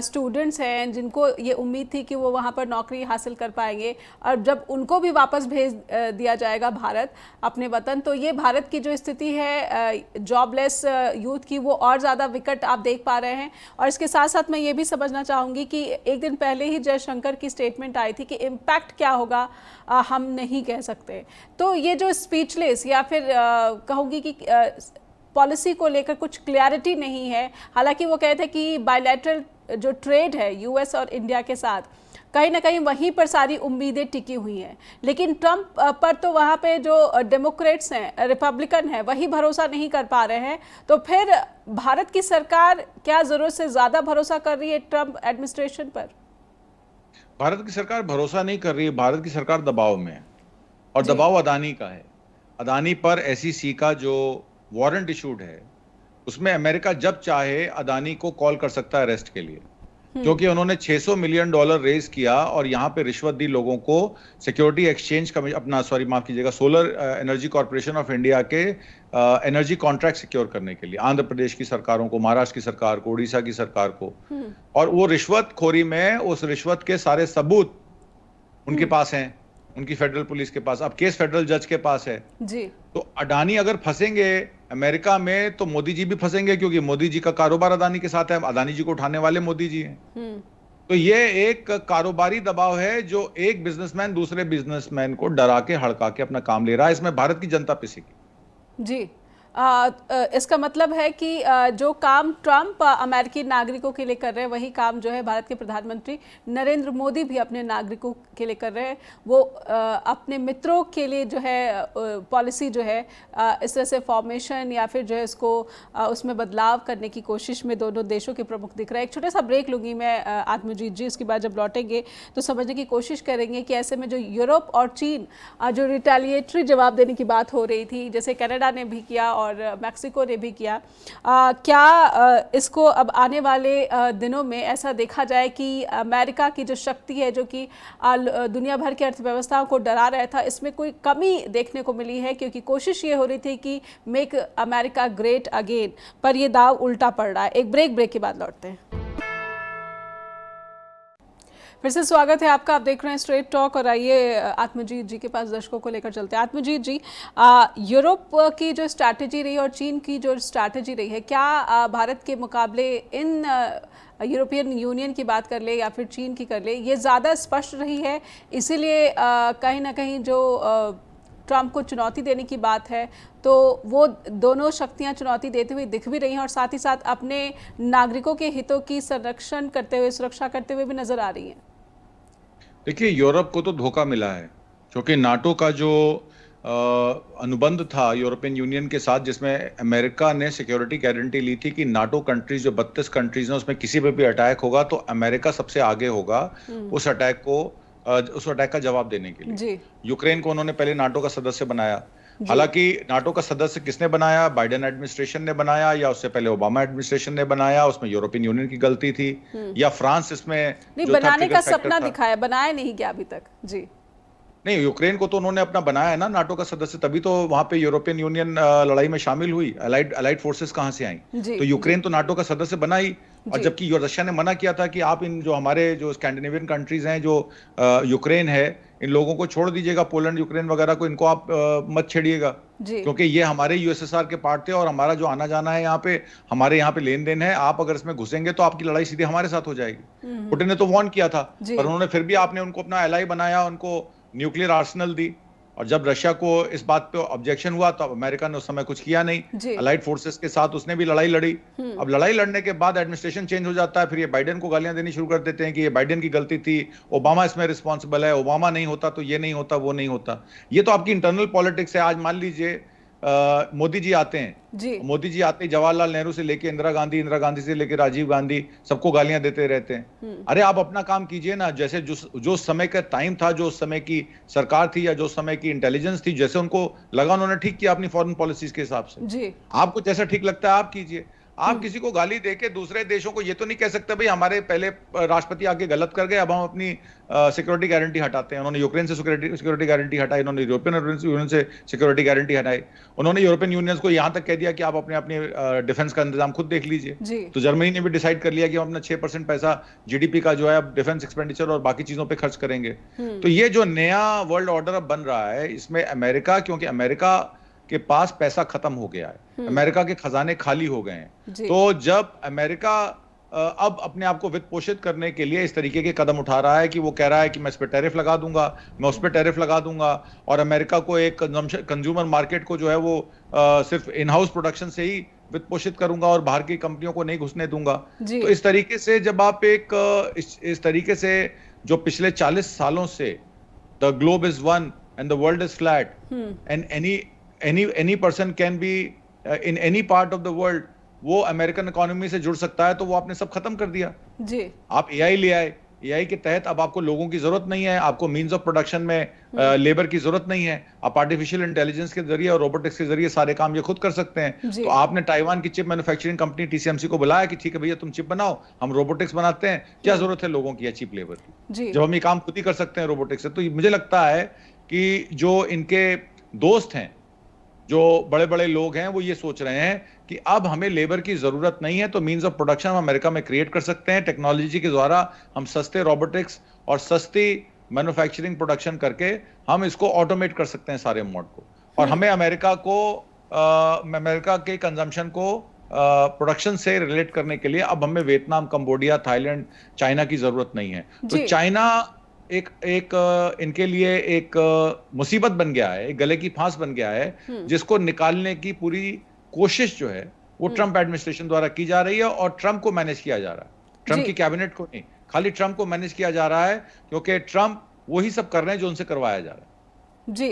स्टूडेंट्स हैं जिनको ये उम्मीद थी कि वो वहाँ पर नौकरी हासिल कर पाएंगे, और जब उनको भी वापस भेज दिया जाएगा भारत अपने वतन, तो ये भारत की जो स्थिति है जॉबलेस यूथ की वो और ज़्यादा विकट आप देख पा रहे हैं। और इसके साथ साथ मैं ये भी समझना चाहूँगी कि एक दिन पहले ही जयशंकर की स्टेटमेंट आई थी कि इम्पैक्ट क्या होगा हम नहीं कह सकते। तो ये जो स्पीचलेस या फिर कहूँगी कि पॉलिसी को लेकर कुछ क्लैरिटी नहीं है। हालांकि वो कहते हैं कि बायलैटरल जो ट्रेड है यूएस और इंडिया के साथ, कहीं ना कहीं वहीं पर सारी उम्मीदें टिकी हुई हैं, लेकिन ट्रंप पर तो वहाँ पे जो डेमोक्रेट्स हैं, रिपब्लिकन हैं, वही भरोसा नहीं कर पा रहे हैं। तो फिर भारत की सरकार क्या ज़रूरत से ज़्यादा भरोसा कर रही है ट्रंप एडमिनिस्ट्रेशन पर? भारत की सरकार भरोसा नहीं कर रही है, भारत की सरकार दबाव में है और दबाव अदानी का है। अदानी पर SEC का जो वारंट इशूड है उसमें अमेरिका जब चाहे अदानी को कॉल कर सकता है अरेस्ट के लिए, क्योंकि उन्होंने $600 मिलियन रेज किया और यहाँ पे रिश्वत दी लोगों को। सिक्योरिटी एक्सचेंज माफ कीजिएगा, solar energy corporation of India के एनर्जी कॉन्ट्रैक्ट सिक्योर करने के लिए आंध्र प्रदेश की सरकारों को, महाराष्ट्र की सरकार को, उड़ीसा की सरकार को। और वो रिश्वतखोरी में उस रिश्वत के सारे सबूत उनके पास हैं, उनकी फेडरल पुलिस के पास, अब केस फेडरल जज के पास है जी। तो अडानी अगर फंसेंगे अमेरिका में तो मोदी जी भी फंसेंगे, क्योंकि मोदी जी का कारोबार अदानी के साथ है, अदानी जी को उठाने वाले मोदी जी हैं। तो ये एक कारोबारी दबाव है जो एक बिजनेसमैन दूसरे बिजनेसमैन को डरा के हड़का के अपना काम ले रहा है। इसमें भारत की जनता पिसेगी जी। इसका मतलब है कि जो काम ट्रंप अमेरिकी नागरिकों के लिए कर रहे हैं वही काम जो है भारत के प्रधानमंत्री नरेंद्र मोदी भी अपने नागरिकों के लिए कर रहे हैं। वो अपने मित्रों के लिए जो है पॉलिसी जो है इस तरह से फॉर्मेशन या फिर जो है इसको उसमें बदलाव करने की कोशिश में दोनों देशों के प्रमुख दिख रहे हैं। एक छोटा सा ब्रेक लूँगी मैं आत्मजीत जी, उसके बाद जब लौटेंगे तो समझने की कोशिश करेंगे कि ऐसे में जो यूरोप और चीन जो रिटेलिएटरी जवाब देने की बात हो रही थी, जैसे कनाडा ने भी किया और मैक्सिको ने भी किया, क्या इसको अब आने वाले दिनों में ऐसा देखा जाए कि अमेरिका की जो शक्ति है जो कि दुनिया भर की अर्थव्यवस्थाओं को डरा रहा था, इसमें कोई कमी देखने को मिली है? क्योंकि कोशिश ये हो रही थी कि मेक अमेरिका ग्रेट अगेन, पर ये दाव उल्टा पड़ रहा है। एक ब्रेक के बाद लौटते हैं। फिर से स्वागत है आपका, आप देख रहे हैं स्ट्रेट टॉक और आइए आत्मजीत जी के पास दर्शकों को लेकर चलते हैं। आत्मजीत जी, यूरोप की जो स्ट्रैटेजी रही और चीन की जो स्ट्रैटेजी रही है, क्या भारत के मुकाबले इन यूरोपियन यूनियन की बात कर ले या फिर चीन की कर ले, ये ज़्यादा स्पष्ट रही है, इसीलिए कहीं ना कहीं जो ट्रंप को चुनौती देने की बात है तो वो दोनों शक्तियां चुनौती देते हुए दिख भी रही हैं और साथ ही साथ अपने नागरिकों के हितों की संरक्षण करते हुए, सुरक्षा करते हुए भी नजर आ रही हैं? देखिए, यूरोप को तो धोखा मिला है, क्योंकि नाटो का जो अनुबंध था यूरोपियन यूनियन के साथ, जिसमें अमेरिका ने सिक्योरिटी गारंटी ली थी कि नाटो कंट्रीज जो 32 कंट्रीज हैं उसमें किसी पे भी अटैक होगा तो अमेरिका सबसे आगे होगा उस अटैक का जवाब देने के लिए। यूक्रेन को उन्होंने पहले नाटो का सदस्य बनाया, हालांकि नाटो का सदस्य किसने बनाया, बाइडेन एडमिनिस्ट्रेशन ने बनाया या उससे पहले ओबामा एडमिनिस्ट्रेशन ने बनाया, उसमें यूरोपियन यूनियन की गलती थी या फ्रांस इसमें नहीं, जो था बनाने ट्रिगर का फैक्टर सपना था। दिखाया, बनाया नहीं क्या अभी तक? जी। नहीं, यूक्रेन को तो उन्होंने अपना बनाया है ना नाटो का सदस्य, तभी तो वहां पे यूरोपियन यूनियन लड़ाई में शामिल हुई। अलाइड फोर्सेस कहाँ से आई? जी तो यूक्रेन तो नाटो का सदस्य बना ही। और जी जबकि रशिया ने मना किया था कि आप इन जो हमारे जो स्कैंडिनेवियन कंट्रीज हैं, जो यूक्रेन है, इन लोगों को छोड़ दीजिएगा, पोलैंड यूक्रेन वगैरह को, इनको आप मत छेड़िएगा, जी क्योंकि ये हमारे यूएसएसआर के पार्ट थे और हमारा जो आना जाना है यहाँ पे, हमारे यहाँ पे लेन देन है, आप अगर इसमें घुसेंगे तो आपकी लड़ाई सीधे हमारे साथ हो जाएगी। पुतिन ने तो वार्न किया था, जी पर उन्होंने फिर भी आपने उनको अपना एलाई बनाया, उनको न्यूक्लियर आर्सेनल दी। और जब रशिया को इस बात पे ऑब्जेक्शन हुआ तो अमेरिका ने उस समय कुछ किया नहीं, जी अलाइड फोर्सेस के साथ उसने भी लड़ाई लड़ी। अब लड़ाई लड़ने के बाद एडमिनिस्ट्रेशन चेंज हो जाता है, फिर ये बाइडेन को गालियां देनी शुरू कर देते हैं कि ये बाइडेन की गलती थी, ओबामा इसमें रिस्पॉन्सिबल है, ओबामा नहीं होता तो ये नहीं होता, वो नहीं होता। ये तो आपकी इंटरनल पॉलिटिक्स है। आज मान लीजिए मोदी जी आते हैं, जी मोदी जी आते ही जवाहरलाल नेहरू से लेके इंदिरा गांधी से लेके राजीव गांधी, सबको गालियां देते रहते हैं। अरे आप अपना काम कीजिए ना, जैसे जो समय का टाइम था, जो समय की सरकार थी या जो समय की इंटेलिजेंस थी, जैसे उनको लगा उन्होंने ठीक किया अपनी फॉरेन पॉलिसीज के हिसाब से। जी आपको जैसा ठीक लगता है आप कीजिए। आप किसी को गाली देके दूसरे देशों को ये तो नहीं कह सकते भाई हमारे पहले राष्ट्रपति आगे गलत कर गए, अब हम अपनी सिक्योरिटी गारंटी हटाते हैं। उन्होंने यूक्रेन से सिक्योरिटी गारंटी हटाई, उन्होंने यूरोपियन यूनियन से सिक्योरिटी गारंटी हटाई, उन्होंने यूरोपियन यूनियन को यहां तक कह दिया कि आप अपने अपने डिफेंस का इंतजाम खुद देख लीजिए। तो जर्मनी ने भी डिसाइड कर लिया कि हम अपना 6% पैसा जीडीपी का जो है अब डिफेंस एक्सपेंडिचर और बाकी चीजों पर खर्च करेंगे। तो ये जो नया वर्ल्ड ऑर्डर अब बन रहा है, इसमें अमेरिका, क्योंकि अमेरिका के पास पैसा खत्म हो गया है, अमेरिका के खजाने खाली हो गए हैं, तो जब अमेरिका अब अपने आप को वित्त पोषित करने के लिए इस तरीके के कदम उठा रहा है कि वो कह रहा है कि मैं इस पर टैरिफ लगा दूंगा, मैं उस पर टैरिफ लगा दूंगा, और अमेरिका को एक कंज्यूमर मार्केट को जो है वो सिर्फ इन हाउस प्रोडक्शन से ही वित्त पोषित करूंगा और बाहर की कंपनियों को नहीं घुसने दूंगा। तो इस तरीके से जब आप इस तरीके से जो पिछले 40 सालों से the globe is one and the world is flat and any person can be in any part of the world, वो अमेरिकन इकोनॉमी से जुड़ सकता है, तो वो आपने सब खत्म कर दिया। जी आप एआई ले आए, एआई के तहत अब आपको लोगों की जरूरत नहीं है, आपको मींस ऑफ प्रोडक्शन में लेबर की जरूरत नहीं है, आप आर्टिफिशियल इंटेलिजेंस के जरिए और रोबोटिक्स के जरिए सारे काम ये खुद कर सकते हैं। तो आपने ताइवान की चिप मैन्युफैक्चरिंग कंपनी टीसीएमसी को बुलाया कि ठीक है भैया तुम चिप बनाओ, हम रोबोटिक्स बनाते हैं, क्या जरूरत है लोगों की या चीप लेबर की, जब हम ये काम खुद ही कर सकते हैं रोबोटिक्स से। तो मुझे लगता है कि जो इनके दोस्त हैं, जो बड़े बड़े लोग हैं, वो ये सोच रहे हैं कि अब हमें लेबर की जरूरत नहीं है, तो मींस ऑफ प्रोडक्शन हम अमेरिका में क्रिएट कर सकते हैं। टेक्नोलॉजी के द्वारा हम सस्ते रोबोटिक्स और सस्ती मैन्युफैक्चरिंग प्रोडक्शन करके हम इसको ऑटोमेट कर सकते हैं सारे मोड को, और हमें अमेरिका के कंजम्पशन को प्रोडक्शन से रिलेट करने के लिए अब हमें वियतनाम, कंबोडिया, थाईलैंड, चाइना की जरूरत नहीं है। तो चाइना एक इनके लिए एक मुसीबत बन गया है, एक गले की फांस बन गया है, जिसको निकालने की पूरी कोशिश जो है वो ट्रंप एडमिनिस्ट्रेशन द्वारा की जा रही है, और ट्रंप को मैनेज किया जा रहा है, ट्रंप की कैबिनेट को नहीं, खाली ट्रंप को मैनेज किया जा रहा है, क्योंकि ट्रंप वही सब कर रहे हैं जो उनसे करवाया जा रहा है। जी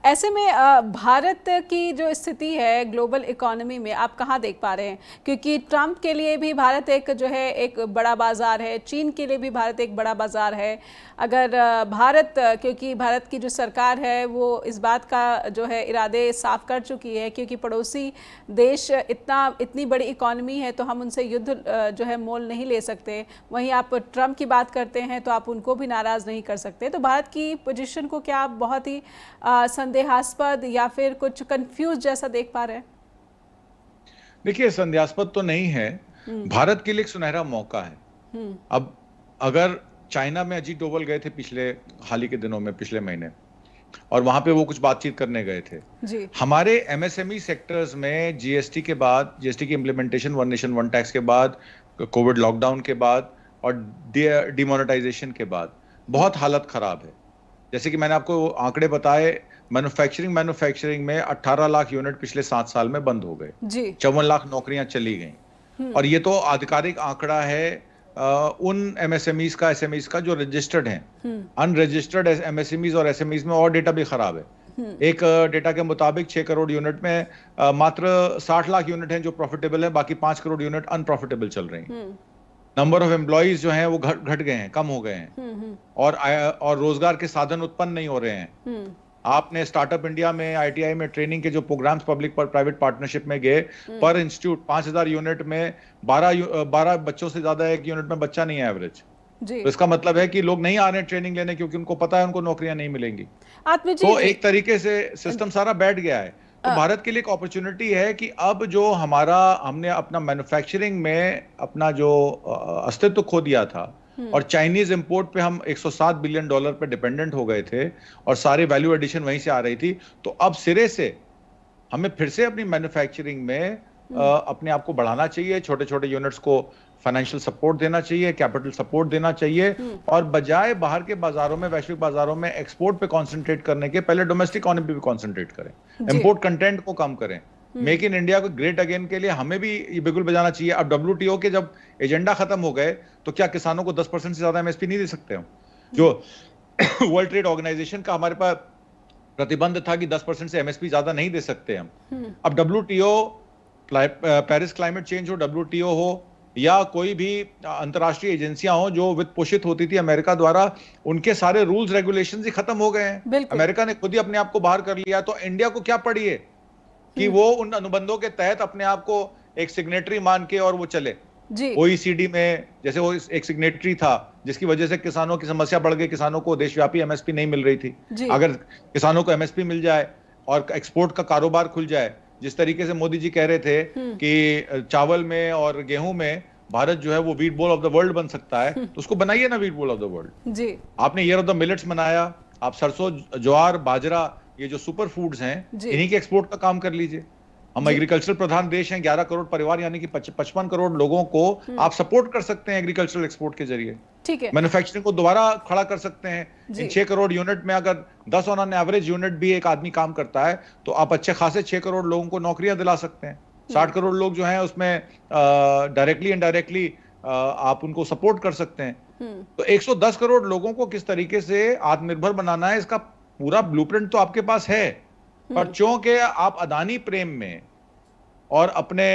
ऐसे में भारत की जो स्थिति है ग्लोबल इकोनॉमी में आप कहाँ देख पा रहे हैं? क्योंकि ट्रंप के लिए भी भारत एक जो है एक बड़ा बाजार है, चीन के लिए भी भारत एक बड़ा बाजार है। अगर भारत, क्योंकि भारत की जो सरकार है वो इस बात का जो है इरादे साफ कर चुकी है, क्योंकि पड़ोसी देश इतनी बड़ी इकोनॉमी है तो हम उनसे युद्ध जो है मोल नहीं ले सकते। वहीं आप ट्रंप की बात करते हैं तो आप उनको भी नाराज़ नहीं कर सकते। तो भारत की पोजीशन को क्या आप बहुत ही संदेहास्पद या फिर कुछ कंफ्यूज जैसा देख पा रहे हैं? देखिए, संदेहास्पद तो नहीं है, भारत के लिए एक सुनहरा मौका है। अब अगर चाइना में अजीत डोवल गए थे हाल ही के दिनों में, पिछले महीने, और वहां पे वो कुछ बातचीत करने गए थे जी। हमारे एमएसएमई सेक्टर्स में जीएसटी के बाद, जीएसटी की implementation, one nation one tax के बाद, कोविड लॉकडाउन के बाद और डिमोनेटाइजेशन के बाद बहुत हालत खराब है। जैसे कि मैंने आपको आंकड़े बताए, मैन्युफैक्चरिंग में 18 लाख यूनिट पिछले 7 साल में बंद हो गए, 54 लाख नौकरियां चली गई, और ये तो आधिकारिक आंकड़ा है उन एमएसएमईज का, एसएमईज का जो रजिस्टर्ड हैं। अनरजिस्टर्ड एमएसएमईज और एसएमईज में और डेटा भी खराब है। एक डेटा के मुताबिक 6 करोड़ यूनिट में मात्र 60 लाख यूनिट हैं जो प्रॉफिटेबल है, बाकी 5 करोड़ यूनिट अनप्रॉफिटेबल चल रही हैं। नंबर ऑफ एम्प्लॉइज जो हैं वो घट गए हैं, कम हो गए हैं, और रोजगार के साधन उत्पन्न नहीं हो रहे हैं। आपने स्टार्टअप इंडिया में, आईटीआई में ट्रेनिंग के जो प्रोग्राम्स पब्लिक पर प्राइवेट पार्टनरशिप में गए, पर इंस्टीट्यूट 5000 यूनिट में 12 बच्चों से ज्यादा एक यूनिट में बच्चा नहीं है एवरेज। तो इसका मतलब है कि लोग नहीं आ रहे हैं ट्रेनिंग लेने, क्योंकि उनको पता है उनको नौकरियां नहीं मिलेंगी। तो एक तरीके से सिस्टम सारा बैठ गया है। तो भारत के लिए एक अपॉर्चुनिटी है कि अब जो हमने अपना मैन्युफैक्चरिंग में अपना जो अस्तित्व खो दिया था और चाइनीज इंपोर्ट पे हम $107 बिलियन पे डिपेंडेंट हो गए थे और सारी वैल्यू एडिशन वहीं से आ रही थी, तो अब सिरे से हमें फिर से अपनी मैन्युफैक्चरिंग में अपने आप को बढ़ाना चाहिए, छोटे छोटे यूनिट्स को फाइनेंशियल सपोर्ट देना चाहिए, कैपिटल सपोर्ट देना चाहिए, और बजाय बाहर के बाजारों में, वैश्विक बाजारों में एक्सपोर्ट पे कंसंट्रेट करने के पहले डोमेस्टिक इकोनॉमी पे कंसंट्रेट करें, इंपोर्ट कंटेंट को कम करें। मेक इन इंडिया को ग्रेट अगेन के लिए हमें भी ये बिल्कुल बजाना चाहिए। अब WTO के जब एजेंडा खत्म हो गए तो क्या किसानों को 10% से ज्यादा MSP नहीं दे सकते हम? जो वर्ल्ड ट्रेड ऑर्गेनाइजेशन का हमारे पास प्रतिबंध था कि 10% से MSP ज्यादा नहीं दे सकते हम। अब WTO, पेरिस क्लाइमेट चेंज हो, WTO हो या कोई भी अंतर्राष्ट्रीय एजेंसियां हो जो वित्त पोषित होती थी अमेरिका द्वारा, उनके सारे रूल्स रेगुलेशंस ही खत्म हो गए हैं। अमेरिका ने खुद ही अपने आप को बाहर कर लिया, तो इंडिया को क्या पड़ी है कि वो उन अनुबंधों के तहत अपने आप को एक सिग्नेटरी मान के और वो चले। OECD में जैसे वो एक सिग्नेटरी था, जिसकी वजह से किसानों की समस्या बढ़ गई, किसानों को देशव्यापी MSP नहीं मिल रही थी। अगर किसानों को MSP मिल जाए और एक्सपोर्ट का कारोबार खुल जाए, जिस तरीके से मोदी जी कह रहे थे कि चावल में और गेहूं में भारत जो है वो wheat bowl of the world बन सकता है, तो उसको बनाइए ना wheat bowl of the world. आपने ईयर ऑफ द मिलेट्स बनाया, आप सरसों, ज्वार, बाजरा, ये जो सुपर फूड्स हैं, इन्हीं के एक्सपोर्ट का काम कर लीजिए। हम एग्रीकल्चर प्रधान देश हैं, 11 करोड़ परिवार यानी कि 55 करोड़ लोगों को आप सपोर्ट कर सकते हैं एग्रीकल्चरल एक्सपोर्ट के जरिए। ठीक है, मैन्युफैक्चरिंग को दोबारा खड़ा कर सकते हैं। इन 6 करोड़ यूनिट में अगर 10 ऑन एवरेज यूनिट भी एक आदमी काम करता है, तो आप अच्छे खासे 6 करोड़ लोगों को नौकरियां दिला सकते हैं। 60 करोड़ लोग जो हैं उसमें डायरेक्टली इनडायरेक्टली आप उनको सपोर्ट कर सकते हैं। तो 110 करोड़ लोगों को किस तरीके से आत्मनिर्भर बनाना है, इसका पूरा ब्लूप्रिंट तो आपके पास है। पर चूंकि आप अदानी प्रेम में और अपने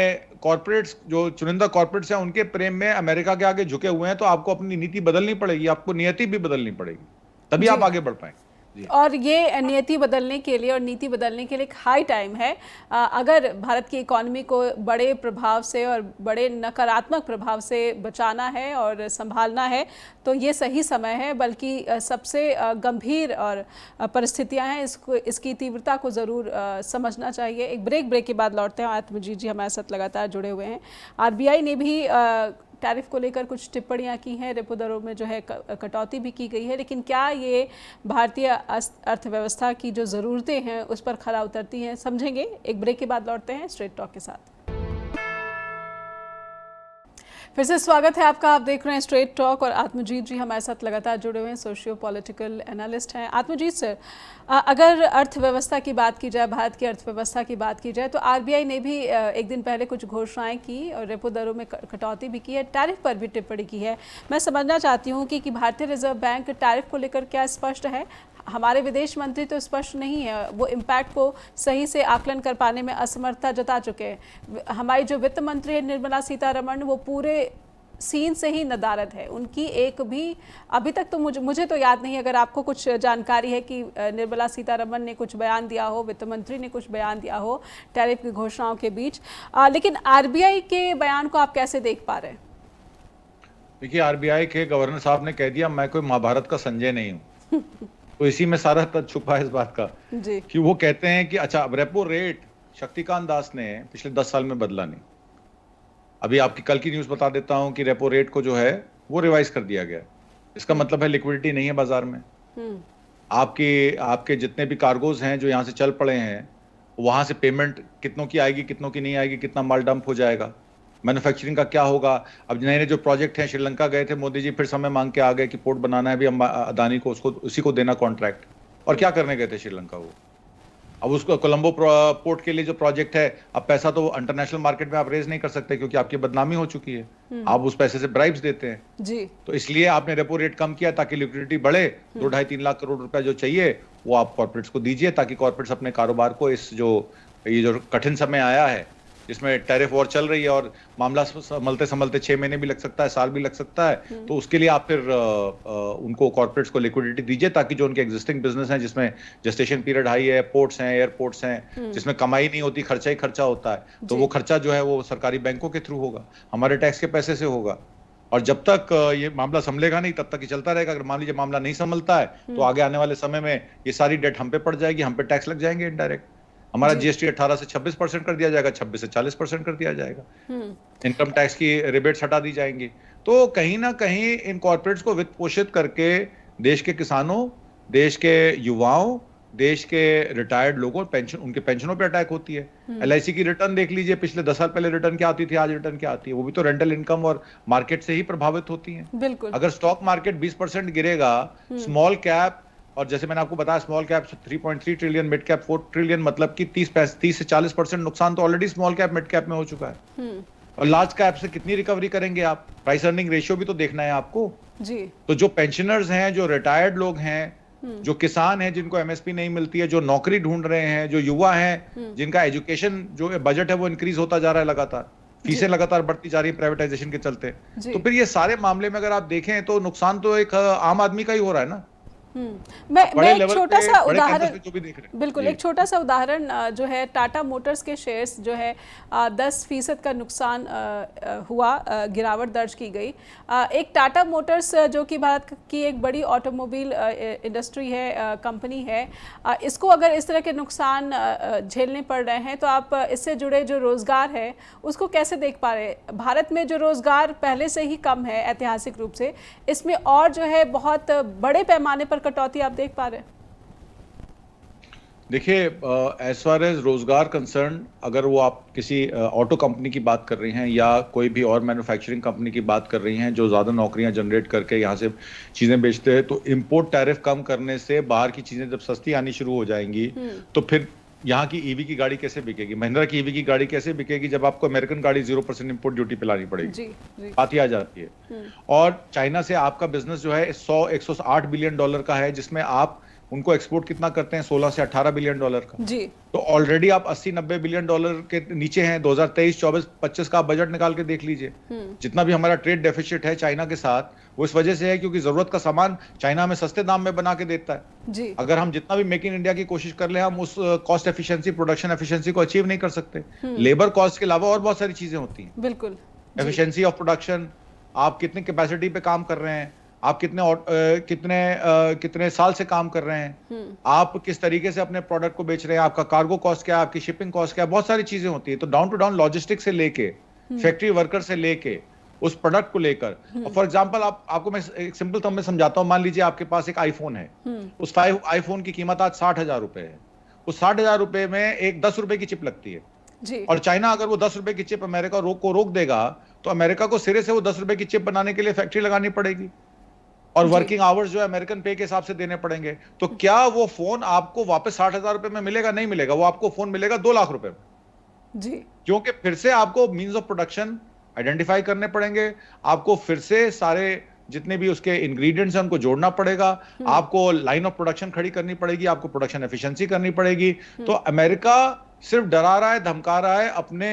कॉर्पोरेट्स, जो चुनिंदा कॉर्पोरेट्स हैं, उनके प्रेम में अमेरिका के आगे झुके हुए हैं, तो आपको अपनी नीति बदलनी पड़ेगी, आपको नियति भी बदलनी पड़ेगी, तभी आप आगे बढ़ पाएंगे। और ये नियति बदलने के लिए और नीति बदलने के लिए एक हाई टाइम है। अगर भारत की इकोनॉमी को बड़े प्रभाव से और बड़े नकारात्मक प्रभाव से बचाना है और संभालना है, तो ये सही समय है। बल्कि सबसे गंभीर और परिस्थितियां हैं, इसकी तीव्रता को ज़रूर समझना चाहिए। एक ब्रेक के बाद लौटते हैं। आत्मजीत जी हमारे साथ लगातार जुड़े हुए हैं। RBI ने भी टैरिफ को लेकर कुछ टिप्पणियां की हैं, रेपो दरों में जो है कटौती भी की गई है, लेकिन क्या ये भारतीय अर्थव्यवस्था की जो ज़रूरतें हैं उस पर खरा उतरती हैं, समझेंगे। एक ब्रेक के बाद लौटते हैं स्ट्रेट टॉक के साथ। फिर से स्वागत है आपका। आप देख रहे हैं स्ट्रेट टॉक और आत्मजीत जी हमारे साथ लगातार जुड़े हुए हैं, सोशियो पॉलिटिकल एनालिस्ट हैं। आत्मजीत सर, अगर अर्थव्यवस्था की बात की जाए, भारत की अर्थव्यवस्था की बात की जाए, तो RBI ने भी एक दिन पहले कुछ घोषणाएं की और रेपो दरों में कटौती भी की है, टैरिफ पर भी टिप्पणी की है। मैं समझना चाहती हूँ कि भारतीय रिजर्व बैंक टैरिफ को लेकर क्या स्पष्ट है? हमारे विदेश मंत्री तो स्पष्ट नहीं है, वो इम्पैक्ट को सही से आकलन कर पाने में असमर्थता जता चुके हैं। हमारी जो वित्त मंत्री है निर्मला सीतारमण, वो पूरे सीन से ही नदारद है। उनकी एक भी अभी तक तो मुझे तो याद नहीं, अगर आपको कुछ जानकारी है कि निर्मला सीतारमण ने कुछ बयान दिया हो, वित्त मंत्री ने कुछ बयान दिया हो टैरिफ की घोषणाओं के बीच। लेकिन RBI के बयान को आप कैसे देख पा रहे हैं? देखिए, RBI के गवर्नर साहब ने कह दिया मैं कोई महाभारत का संजय नहीं हूँ। तो इसी में सारा तथ्य छुपा है इस बात का जी। कि वो कहते हैं कि अच्छा, अब रेपो रेट शक्तिकांत दास ने पिछले 10 साल में बदला नहीं। अभी आपकी कल की न्यूज बता देता हूं कि रेपो रेट को जो है वो रिवाइज कर दिया गया। इसका मतलब है लिक्विडिटी नहीं है बाजार में। आपके जितने भी कार्गोज हैं जो यहाँ से चल पड़े हैं, वहां से पेमेंट कितनों की आएगी, कितनों की नहीं आएगी, कितना माल डंप हो जाएगा, मैन्युफैक्चरिंग का क्या होगा। अब नए नए जो प्रोजेक्ट हैं, श्रीलंका गए थे मोदी जी, फिर समय मांग के आ गए कि पोर्ट बनाना है भी अदानी को, उसको उसी को देना कॉन्ट्रैक्ट। और क्या करने गए थे श्रीलंका वो? अब उसको कोलंबो पोर्ट के लिए जो प्रोजेक्ट है, अब पैसा तो इंटरनेशनल मार्केट में आप रेज नहीं कर सकते क्योंकि आपकी बदनामी हो चुकी है। आप उस पैसे से ब्राइब्स देते हैं जी। तो इसलिए आपने रेपो रेट कम किया ताकि लिक्विडिटी बढ़े। 2-2.5-3 लाख करोड़ रुपया जो चाहिए वो आप कॉर्पोरेट्स को दीजिए, ताकि कॉर्पोरेट्स अपने कारोबार को ये जो कठिन समय आया है जिसमें टैरिफ वॉर चल रही है और मामला संभलते संभलते 6 महीने भी लग सकता है, साल भी लग सकता है, तो उसके लिए आप फिर उनको कॉर्पोरेट्स को लिक्विडिटी दीजिए ताकि जो उनके एग्जिस्टिंग बिजनेस हैं जिसमें जेस्टेशन पीरियड हाई है, पोर्ट्स हैं, एयरपोर्ट्स हैं, जिसमें कमाई नहीं होती, खर्चा ही खर्चा होता है, तो वो खर्चा जो है वो सरकारी बैंकों के थ्रू होगा, हमारे टैक्स के पैसे से होगा। और जब तक ये मामला संभलेगा नहीं तब तक ये चलता रहेगा। अगर मान लीजिए मामला नहीं संभलता है तो आगे आने वाले समय में ये सारी डेट हम पे पड़ जाएगी, हम पे टैक्स लग जाएंगे इनडायरेक्ट। हमारा जीएसटी 18 से 26% कर दिया जाएगा, 26 से 40% कर दिया जाएगा, इनकम टैक्स की रिबेट्स हटा दी जाएंगी। तो कहीं ना कहीं इन कॉर्पोरेट्स को वित्त पोषित करके देश के किसानों, देश के युवाओं, देश के रिटायर्ड लोगों पेंशन, उनके पेंशनों पे अटैक होती है। एलआईसी की रिटर्न देख लीजिए, पिछले 10 साल पहले रिटर्न क्या आती थी, आज रिटर्न क्या आती है, वो भी तो रेंटल इनकम और मार्केट से ही प्रभावित होती है। बिल्कुल। अगर स्टॉक मार्केट 20% गिरेगा, स्मॉल कैप, और जैसे मैंने आपको बताया small cap 3.3 trillion, mid cap 4 trillion, मतलब कि 30 से 40% नुकसान तो already small cap mid cap में हो चुका है। और लार्ज कैप से कितनी रिकवरी करेंगे आप? प्राइस अर्निंग रेशियो भी तो देखना है आपको जी। तो जो पेंशनर्स हैं, जो रिटायर्ड लोग हैं, जो किसान हैं जिनको एमएसपी नहीं मिलती है, जो नौकरी ढूंढ रहे हैं, जो युवा हैं जिनका एजुकेशन जो बजट है वो इंक्रीज होता जा रहा है लगातार, फीसें लगातार बढ़ती जा रही है प्राइवेटाइजेशन के चलते, तो फिर ये सारे मामले में अगर आप देखें तो नुकसान तो एक आम आदमी का ही हो रहा है ना। मैं एक छोटा सा उदाहरण, बिल्कुल एक छोटा सा उदाहरण जो है टाटा मोटर्स के शेयर्स जो है 10% का नुकसान हुआ, गिरावट दर्ज की गई। एक टाटा मोटर्स जो कि भारत की एक बड़ी ऑटोमोबाइल इंडस्ट्री है, कंपनी है, इसको अगर इस तरह के नुकसान झेलने पड़ रहे हैं तो आप इससे जुड़े जो रोजगार है उसको कैसे देख पा रहे हैं? भारत में जो रोजगार पहले से ही कम है ऐतिहासिक रूप से, इसमें और जो है बहुत बड़े पैमाने पर कटौती आप देख पा रहे हैं? देखिए, एज फार एज रोजगार कंसर्न, अगर वो आप किसी ऑटो कंपनी की बात कर रही हैं या कोई भी और मैन्युफैक्चरिंग कंपनी की बात कर रही हैं जो ज़्यादा नौकरियां जनरेट करके यहाँ से चीज़ें बेचते हैं, तो इंपोर्ट टैरिफ कम करने से बाहर की चीज़ें जब सस्ती आनी शुरू हो जाएंगी तो फिर यहाँ की ईवी की गाड़ी कैसे बिकेगी? महिंद्रा की ईवी की गाड़ी कैसे बिकेगी जब आपको अमेरिकन गाड़ी 0% इंपोर्ट ड्यूटी पे लानी पड़ेगी? बात ही आ जाती है। और चाइना से आपका बिजनेस जो है 108 बिलियन डॉलर का है, जिसमें आप उनको एक्सपोर्ट कितना करते हैं? 16 से 18 बिलियन डॉलर का जी। तो ऑलरेडी आप 80-90 बिलियन डॉलर के नीचे हैं। 2023, 24, 25 का आप बजट निकाल के देख लीजिए। जितना भी हमारा ट्रेड डेफिसिट है चाइना के साथ, वो इस वजह से है क्योंकि जरूरत का सामान चाइना में सस्ते दाम में बना के देता है जी। अगर हम जितना भी मेक इन इंडिया की कोशिश कर ले, हम उस कॉस्ट एफिशिएंसी, प्रोडक्शन एफिशिएंसी को अचीव नहीं कर सकते। लेबर कॉस्ट के अलावा और बहुत सारी चीजें होती हैं। बिल्कुल, एफिशिएंसी ऑफ प्रोडक्शन, आप कितनी कैपेसिटी पे काम कर रहे हैं, आप कितने साल से काम कर रहे हैं, आप किस तरीके से अपने प्रोडक्ट को बेच रहे हैं, आपका कार्गो कॉस्ट क्या है, आपकी शिपिंग कॉस्ट क्या है, बहुत सारी चीजें होती है। तो डाउन टू डाउन लॉजिस्टिक्स से लेके फैक्ट्री वर्कर से लेके उस प्रोडक्ट को लेकर, फॉर एग्जांपल आपको मैं एक सिंपल टर्म में समझाता हूं। मान लीजिए आपके पास एक आईफोन है, उस आईफोन की कीमत आज 60,000 रुपए है। उस 60,000 रुपए में एक 10 रुपए की चिप लगती है जी। और चाइना अगर वो 10 रुपए की चिप अमेरिका रोक देगा तो अमेरिका को सिरे से वो 10 रुपए की चिप बनाने के लिए फैक्ट्री लगानी पड़ेगी और वर्किंग आवर्स जो है अमेरिकन पे के हिसाब से देने पड़ेंगे। तो क्या वो फोन आपको वापस 60,000 रुपए में मिलेगा? नहीं मिलेगा। वो आपको फोन मिलेगा 2 लाख रुपए में जी। क्योंकि फिर से आपको मीन्स ऑफ प्रोडक्शन आइडेंटिफाई करने पड़ेंगे, आपको फिर से सारे जितने भी उसके इंग्रेडिएंट्स हैं उनको जोड़ना पड़ेगा, आपको लाइन ऑफ प्रोडक्शन खड़ी करनी पड़ेगी, आपको प्रोडक्शन एफिशिएंसी करनी पड़ेगी। तो अमेरिका सिर्फ डरा रहा है, धमका रहा है, अपने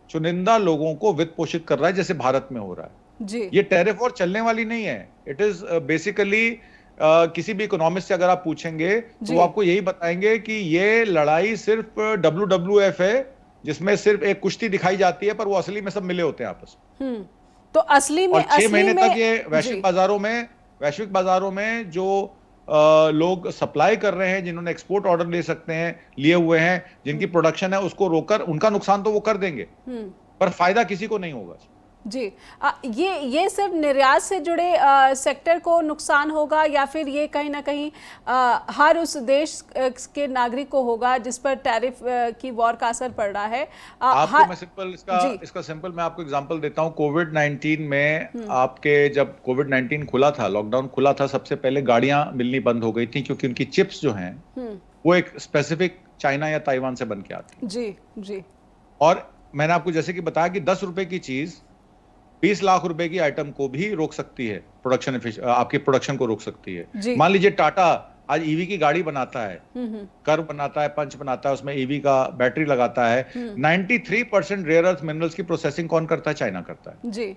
चुनिंदा लोगों को वित्त पोषित कर रहा है, जैसे भारत में हो रहा है जी। ये टैरिफ और चलने वाली नहीं है। इट इज बेसिकली किसी भी इकोनॉमिस्ट से अगर आप पूछेंगे तो वो आपको यही बताएंगे कि ये लड़ाई सिर्फ WWF है, जिसमें सिर्फ एक कुश्ती दिखाई जाती है, पर वो असली में सब मिले होते हैं आपस में। तो असली में, और 6 महीने तक ये वैश्विक बाजारों में जो लोग सप्लाई कर रहे हैं, जिन्होंने एक्सपोर्ट ऑर्डर ले सकते हैं, लिए हुए हैं, जिनकी प्रोडक्शन है, उसको रोककर उनका नुकसान तो वो कर देंगे, पर फायदा किसी को नहीं होगा जी। ये सिर्फ निर्यात से जुड़े सेक्टर को नुकसान होगा या फिर ये कहीं ना कहीं हर उस देश के नागरिक को होगा जिस पर टैरिफ की वॉर का असर पड़ रहा है? आपको मैं इसका सिंपल मैं आपको एग्जांपल देता हूं। कोविड-19 में आपके जब कोविड-19 खुला था, लॉकडाउन खुला था, सबसे पहले गाड़ियां मिलनी बंद हो गई थी क्योंकि उनकी चिप्स जो हैं वो एक स्पेसिफिक चाइना या ताइवान से बन के आती जी जी। और मैंने आपको जैसे कि बताया कि 10 रुपए की चीज 20 लाख रुपए की आइटम को भी रोक सकती है, आपकी प्रोडक्शन को रोक सकती है। मान लीजिए टाटा आज ईवी की गाड़ी बनाता है, कर्व बनाता है, पंच बनाता है, उसमें ईवी का बैटरी लगाता है। 93% रेयर अर्थ मिनरल्स की प्रोसेसिंग कौन करता है? चाइना करता है जी।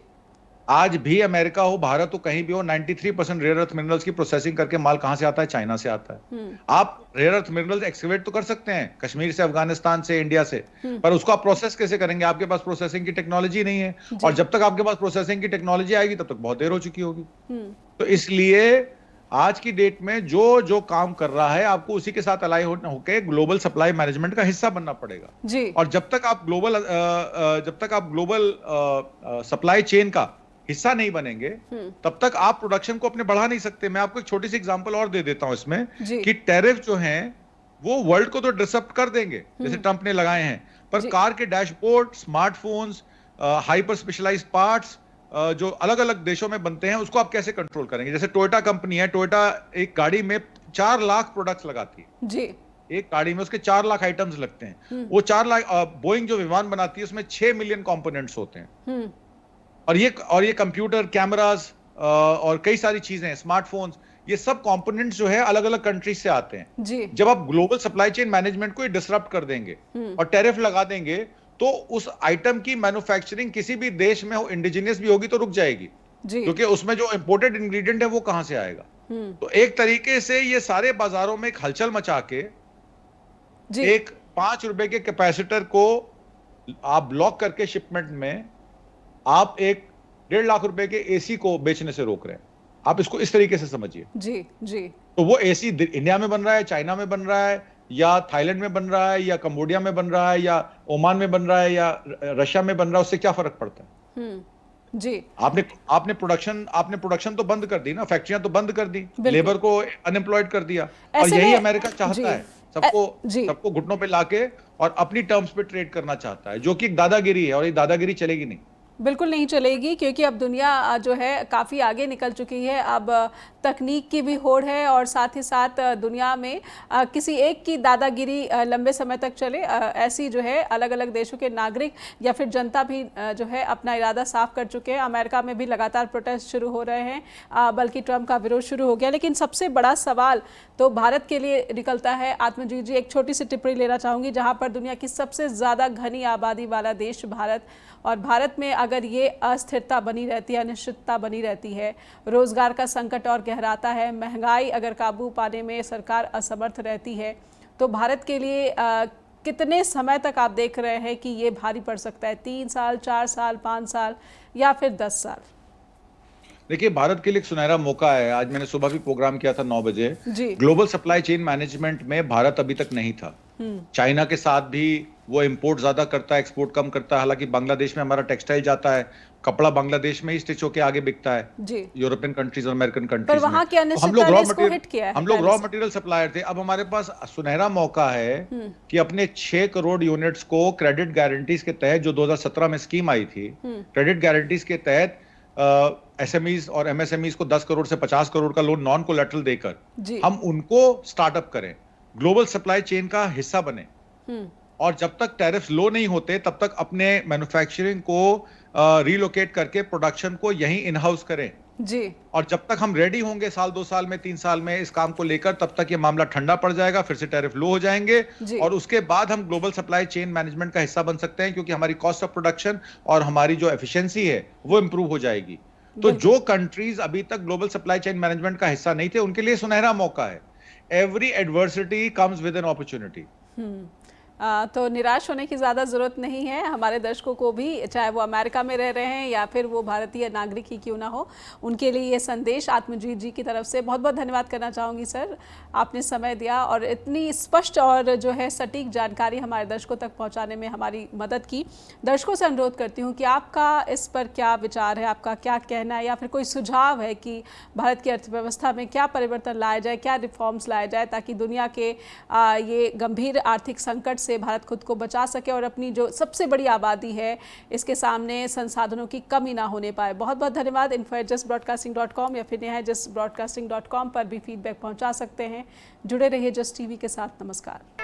आज भी। अमेरिका हो, भारत हो, कहीं भी हो, 93% रेयर अर्थ मिनरल्स की प्रोसेसिंग करके माल कहां से आता है? चाइना से आता है। आप रेयर अर्थ मिनरल्स एक्सकेवेट तो कर सकते हैं कश्मीर से, अफगानिस्तान से, इंडिया से, पर उसको आप प्रोसेस कैसे करेंगे? आपके पास प्रोसेसिंग की टेक्नोलॉजी नहीं है, और जब तक आपके पास प्रोसेसिंग की टेक्नोलॉजी आएगी तब तक बहुत देर हो चुकी होगी। तो इसलिए आज की डेट में जो जो काम कर रहा है, आपको उसी के साथ अलाई होकर ग्लोबल सप्लाई मैनेजमेंट का हिस्सा बनना पड़ेगा जी। और जब तक आप ग्लोबल सप्लाई चेन का हिस्सा नहीं बनेंगे तब तक आप प्रोडक्शन को अपने बढ़ा नहीं सकते। मैं आपको एक छोटी सी एग्जांपल और दे देता हूं इसमें कि टैरिफ जो हैं वो वर्ल्ड को तो डिसरप्ट कर देंगे, जैसे ट्रंप ने लगाए हैं, पर कार के dashboard, smartphones, hyper specialised parts जो अलग अलग देशों में बनते हैं, उसको आप कैसे कंट्रोल करेंगे? जैसे टोयोटा कंपनी है, टोयोटा एक गाड़ी में 4 लाख प्रोडक्ट्स लगाती है जी। एक गाड़ी में उसके 4 लाख आइटम्स लगते हैं। वो 4 लाख, बोइंग जो विमान बनाती है उसमें 6 मिलियन कंपोनेंट्स होते हैं, और ये कंप्यूटर, कैमरास और कई सारी चीजें, स्मार्टफोन्स, ये सब कंपोनेंट्स जो है अलग अलग कंट्रीज से आते हैं जी। जब आप ग्लोबल सप्लाई चेन मैनेजमेंट को डिसरप्ट कर देंगे और टैरिफ लगा देंगे, तो उस आइटम की मैन्युफैक्चरिंग किसी भी देश में हो, इंडिजिनियस भी होगी तो रुक जाएगी, क्योंकि उसमें जो इंपोर्टेड इंग्रेडिएंट है वो कहां से आएगा? तो एक तरीके से ये सारे बाजारों में एक हलचल मचा के एक 5 रुपए के कैपेसिटर को आप ब्लॉक करके शिपमेंट में आप एक 1.5 लाख रुपए के एसी को बेचने से रोक रहे हैं। आप इसको इस तरीके से समझिए। जी जी। तो वो एसी इंडिया में बन रहा है, चाइना में बन रहा है, या थाईलैंड में बन रहा है, या कंबोडिया में बन रहा है, या ओमान में बन रहा है, या रशिया में बन रहा है, उससे क्या फर्क पड़ता है? जी। आपने प्रोडक्शन तो बंद कर दी ना, फैक्ट्रियां तो बंद कर दी, लेबर को अनएम्प्लॉयड कर दिया, और यही अमेरिका चाहता है, सबको घुटनों पे लाके और अपनी टर्म्स पे ट्रेड करना चाहता है, जो कि एक दादागिरी है, और ये दादागिरी चलेगी नहीं। बिल्कुल नहीं चलेगी, क्योंकि अब दुनिया जो है काफ़ी आगे निकल चुकी है। अब तकनीक की भी होड़ है, और साथ ही साथ दुनिया में किसी एक की दादागिरी लंबे समय तक चले, ऐसी जो है अलग अलग देशों के नागरिक या फिर जनता भी जो है अपना इरादा साफ कर चुके हैं। अमेरिका में भी लगातार प्रोटेस्ट शुरू हो रहे हैं, बल्कि ट्रंप का विरोध शुरू हो गया। लेकिन सबसे बड़ा सवाल तो भारत के लिए निकलता है। आत्मजीत जी, एक छोटी सी टिप्पणी लेना चाहूँगी, जहाँ पर दुनिया की सबसे ज़्यादा घनी आबादी वाला देश भारत, और भारत में अगर ये अस्थिरता बनी रहती है, अनिश्चितता बनी रहती है, रोजगार का संकट और गहराता है, महंगाई अगर काबू पाने में सरकार असमर्थ रहती है, तो भारत के लिए कितने समय तक आप देख रहे हैं कि ये भारी पड़ सकता है? 3 साल, 4 साल, 5 साल या फिर 10 साल? देखिए, भारत के लिए एक सुनहरा मौका है। आज मैंने सुबह भी प्रोग्राम किया था 9 बजे। ग्लोबल सप्लाई चेन मैनेजमेंट में भारत अभी तक नहीं था। चाइना के साथ भी वो इंपोर्ट ज्यादा करता है, एक्सपोर्ट कम करता है। हालांकि बांग्लादेश में हमारा टेक्सटाइल जाता है, कपड़ा बांग्लादेश में ही स्टिच होके आगे बिकता है, यूरोपियन कंट्रीज और अमेरिकन कंट्रीज में। हम लोग रॉ मटेरियल सप्लायर थे। अब हमारे पास सुनहरा मौका है कि अपने 6 करोड़ यूनिट्स को क्रेडिट गारंटीज के तहत, जो 2017 में स्कीम आई थी, क्रेडिट गारंटीज के तहत एसएमईज और एमएसएमईज को 10 करोड़ से 50 करोड़ का लोन नॉन कोलैटरल देकर हम उनको स्टार्टअप करें, ग्लोबल सप्लाई चेन का हिस्सा बने, और जब तक टैरिफ्स लो नहीं होते तब तक अपने मैन्युफैक्चरिंग को रिलोकेट करके प्रोडक्शन को यहीं इन हाउस करें जी। और जब तक हम रेडी होंगे साल 2 साल में, 3 साल में इस काम को लेकर, तब तक ये मामला ठंडा पड़ जाएगा, फिर से टैरिफ लो हो जाएंगे, और उसके बाद हम ग्लोबल सप्लाई चेन मैनेजमेंट का हिस्सा बन सकते हैं, क्योंकि हमारी कॉस्ट ऑफ प्रोडक्शन और हमारी जो एफिशिएंसी है वो इंप्रूव हो जाएगी। तो जो कंट्रीज अभी तक ग्लोबल सप्लाई चेन मैनेजमेंट का हिस्सा नहीं थे, उनके लिए सुनहरा मौका है। Every adversity comes with an opportunity. तो निराश होने की ज़्यादा ज़रूरत नहीं है। हमारे दर्शकों को भी, चाहे वो अमेरिका में रह रहे हैं या फिर वो भारतीय नागरिक ही क्यों ना हो, उनके लिए ये संदेश आत्मजीत जी की तरफ से बहुत बहुत धन्यवाद करना चाहूँगी सर। आपने समय दिया और इतनी स्पष्ट और जो है सटीक जानकारी हमारे दर्शकों तक पहुँचाने में हमारी मदद की। दर्शकों से अनुरोध करती हूँ कि आपका इस पर क्या विचार है, आपका क्या कहना है, या फिर कोई सुझाव है कि भारत की अर्थव्यवस्था में क्या परिवर्तन लाया जाए, क्या रिफॉर्म्स लाया जाए, ताकि दुनिया के ये गंभीर आर्थिक संकट से भारत खुद को बचा सके और अपनी जो सबसे बड़ी आबादी है इसके सामने संसाधनों की कमी ना होने पाए। बहुत बहुत धन्यवाद। info@justbroadcasting.com या फिर justbroadcasting.com पर भी फीडबैक पहुंचा सकते हैं। जुड़े रहिए जस्ट टीवी के साथ। नमस्कार।